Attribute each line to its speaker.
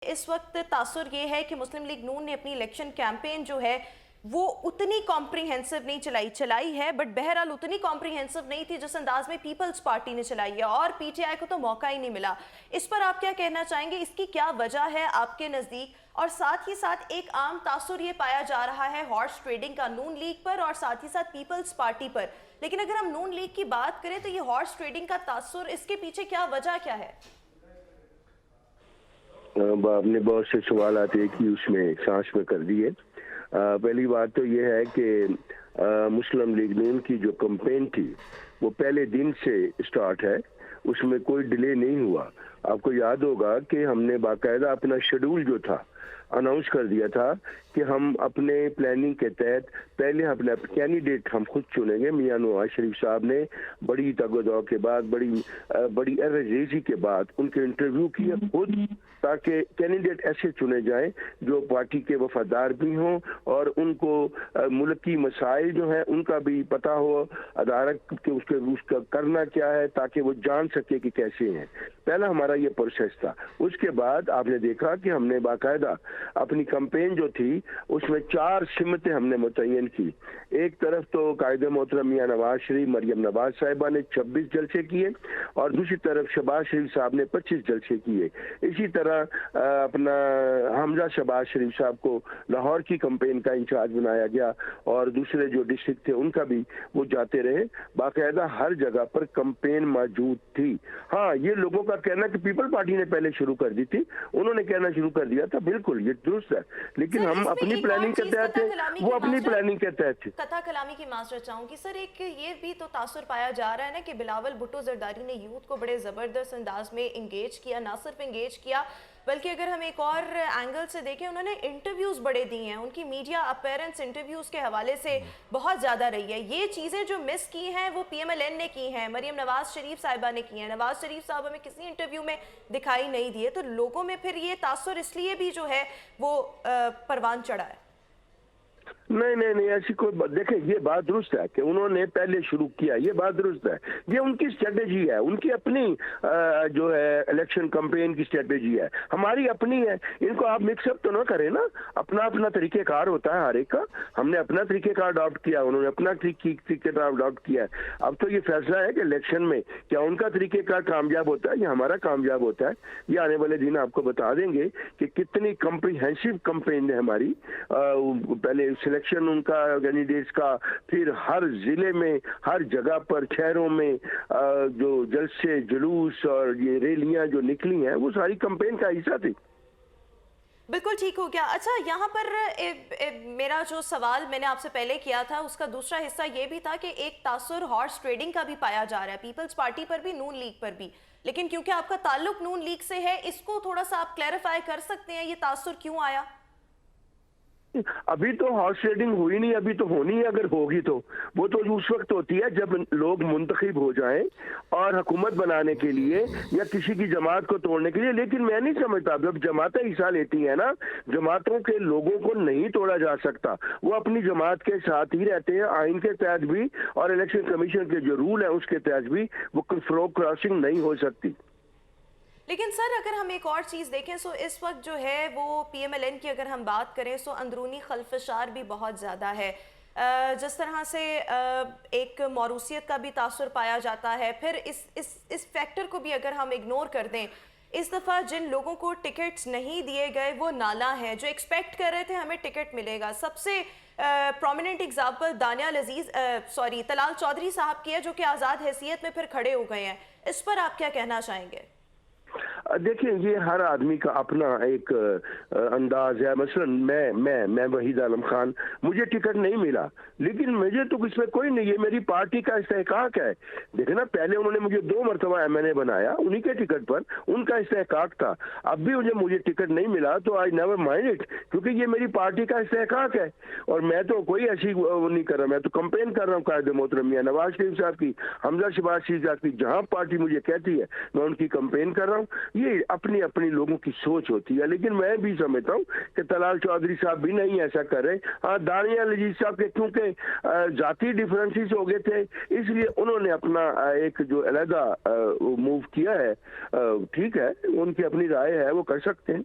Speaker 1: इस वक्त तासुर ये है कि मुस्लिम लीग नून ने अपनी इलेक्शन कैंपेन जो है वो उतनी कॉम्प्रिहेंसिव नहीं चलाई है, बट बहरहाल उतनी कॉम्प्रिहेंसिव नहीं थी जिस अंदाज में पीपल्स पार्टी ने चलाई है और पीटीआई को तो मौका ही नहीं मिला। इस पर आप क्या कहना चाहेंगे, इसकी क्या वजह है आपके नज़दीक? और साथ ही साथ एक आम तासुर ये पाया जा रहा है हॉर्स ट्रेडिंग का नून लीग पर और साथ ही साथ पीपल्स पार्टी पर, लेकिन अगर हम नून लीग की बात करें तो ये हॉर्स ट्रेडिंग का तासुर, इसके पीछे क्या वजह क्या है?
Speaker 2: आपने बहुत से सवाल आते कि उसमें सांस में कर दिए। पहली बात तो ये है कि मुस्लिम लीग नून की जो कैंपेन थी वो पहले दिन से स्टार्ट है, उसमें कोई डिले नहीं हुआ। आपको याद होगा कि हमने बाकायदा अपना शेड्यूल जो था अनाउंस कर दिया था कि हम अपने प्लानिंग के तहत पहले अपने कैंडिडेट हम खुद चुनेंगे। मियां नवाज शरीफ साहब ने बड़ी तगदौ के बाद, बड़ी एवरेजी के बाद उनके इंटरव्यू किए खुद, ताकि कैंडिडेट ऐसे चुने जाएं जो पार्टी के वफादार भी हों और उनको मुल्क की मसाइल जो है उनका भी पता हो, अदालत के उसका करना क्या है, ताकि वो जान सके कि कैसे हैं। पहला हमारा ये प्रोसेस था। उसके बाद आपने देखा कि हमने बाकायदा अपनी कैंपेन जो थी उसमें 4 सिमतें हमने मुतय्यन की। एक तरफ तो कायदे मोहतरम मियां नवाज शरीफ, मरियम नवाज साहिबा ने 26 जलसे किए और दूसरी तरफ शहबाज शरीफ साहब ने 25 जलसे किए। इसी तरह अपना हमजा शहबाज शरीफ साहब को लाहौर की कैंपेन का इंचार्ज बनाया गया और दूसरे जो डिस्ट्रिक्ट थे उनका भी वो जाते रहे। बाकायदा हर जगह पर कैंपेन मौजूद थी। हाँ, ये लोगों का कहना कि पीपल पार्टी ने पहले शुरू कर दी थी, उन्होंने कहना शुरू कर दिया था, बिल्कुल ये दुरुस्त है, लेकिन हम अपनी प्लानिंग के तहत थे, वो अपनी प्लानिंग के तहत थे।
Speaker 1: कथा कलामी की माजरत चाहूंगी सर, एक ये भी तो तासुर पाया जा रहा है ना कि बिलावल भुट्टो जरदारी ने यूथ को बड़े जबरदस्त अंदाज में इंगेज किया, ना सिर्फ इंगेज किया बल्कि अगर हम एक और एंगल से देखें, उन्होंने इंटरव्यूज बड़े दिए हैं, उनकी मीडिया अपीयरेंस इंटरव्यूज के हवाले से बहुत ज्यादा रही है। ये चीजें जो मिस की हैं वो पीएमएलएन ने की हैं, मरियम नवाज शरीफ साहिबा ने की हैं। नवाज शरीफ साहब हमें किसी इंटरव्यू में दिखाई नहीं दिए, तो लोगों में फिर ये तासुर इसलिए भी जो है वो परवान चढ़ा है।
Speaker 2: नहीं, ऐसी कोई बात, देखें ये बात दुरुस्त है कि उन्होंने पहले शुरू किया, ये बात दुरुस्त है, ये उनकी स्ट्रेटेजी है, उनकी अपनी जो है इलेक्शन कैंपेन की स्ट्रेटेजी है, हमारी अपनी है। इनको आप मिक्सअप तो ना करें ना, अपना अपना तरीकेकार होता है हर एक का। हमने अपना तरीकेकार अडॉप्ट किया, उन्होंने अपना तरीकेकार अडॉप्ट किया है। अब तो ये फैसला है कि इलेक्शन में क्या उनका तरीकेकार कामयाब होता है या हमारा कामयाब होता है। ये आने वाले दिन आपको बता देंगे कि कितनी कॉम्प्रिहेंसिव कैंपेन है हमारी। पहले सिलेक्शन उनका कैंडिडेट्स का, फिर हर जिले में, हर जगह पर, शहरों में जो जलसे जुलूस और ये रैलियां जो निकली हैं वो सारी कैंपेन का हिस्सा थी।
Speaker 1: बिल्कुल ठीक हो गया। अच्छा, यहाँ पर मेरा जो सवाल मैंने आपसे पहले किया था उसका दूसरा हिस्सा ये भी था कि एक तासुर हॉर्स ट्रेडिंग का भी पाया जा रहा है, पीपल्स पार्टी पर भी, नून लीग पर भी, लेकिन क्योंकि आपका ताल्लुक नून लीग से है, इसको थोड़ा सा आप क्लैरिफाई कर सकते हैं, ये तासुर क्यों आया?
Speaker 2: अभी तो हॉर्स ट्रेडिंग हुई नहीं, अभी तो होनी है। अगर होगी तो वो तो उस वक्त होती है जब लोग मुंतखब हो जाएं और हुकूमत बनाने के लिए या किसी की जमात को तोड़ने के लिए। लेकिन मैं नहीं समझता, जब जमातें हिस्सा लेती हैं ना, जमातों के लोगों को नहीं तोड़ा जा सकता, वो अपनी जमात के साथ ही रहते हैं, आइन के तहत भी और इलेक्शन कमीशन के जो रूल है उसके तहत भी वो फ्लोर क्रॉसिंग नहीं हो सकती।
Speaker 1: लेकिन सर अगर हम एक और चीज़ देखें सो इस वक्त जो है वो पीएमएलएन की अगर हम बात करें सो अंदरूनी खलफशार भी बहुत ज़्यादा है। जिस तरह से एक मौरूसियत का भी तासुर पाया जाता है, फिर इस फैक्टर को भी अगर हम इग्नोर कर दें, इस दफ़ा जिन लोगों को टिकट्स नहीं दिए गए वो नाला हैं, जो एक्सपेक्ट कर रहे थे हमें टिकट मिलेगा। सबसे प्रोमिनेंट एग्जाम्पल तलाल चौधरी साहब की है, जो कि आज़ाद हैसियत में फिर खड़े हो गए हैं। इस पर आप क्या कहना चाहेंगे?
Speaker 2: देखिए, ये हर आदमी का अपना एक अंदाज है। मसलन मैं वहीद आलम खान, मुझे टिकट नहीं मिला, लेकिन मुझे तो इसमें कोई नहीं, ये मेरी पार्टी का इस्तेहकाक है। देखे ना, पहले उन्होंने मुझे 2 मरतबा एमएनए बनाया, उन्हीं के टिकट पर, उनका इस्तेहकाक था। अब भी मुझे टिकट नहीं मिला तो आई नेवर माइंड इट, क्योंकि ये मेरी पार्टी का इस्तेहकाक है और मैं तो कोई ऐसी नहीं कर रहा, मैं तो कंपेन कर रहा हूँ कायदे मोहतरम मियां नवाज शरीफ साहब की, हमजा शहबाज शरीफ साहब की। जहाँ पार्टी मुझे कहती है मैं उनकी कंपेन कर रहा हूँ। ये अपनी अपनी लोगों की सोच होती है, लेकिन मैं भी समझता हूँ कि तलाल चौधरी साहब भी नहीं ऐसा कर रहे। हाँ, दानिया लजीज साहब के क्योंकि जाती डिफरेंसेस हो गए थे, इसलिए उन्होंने अपना एक जो अलहदा मूव किया है। ठीक है, उनकी अपनी राय है, वो कर सकते हैं।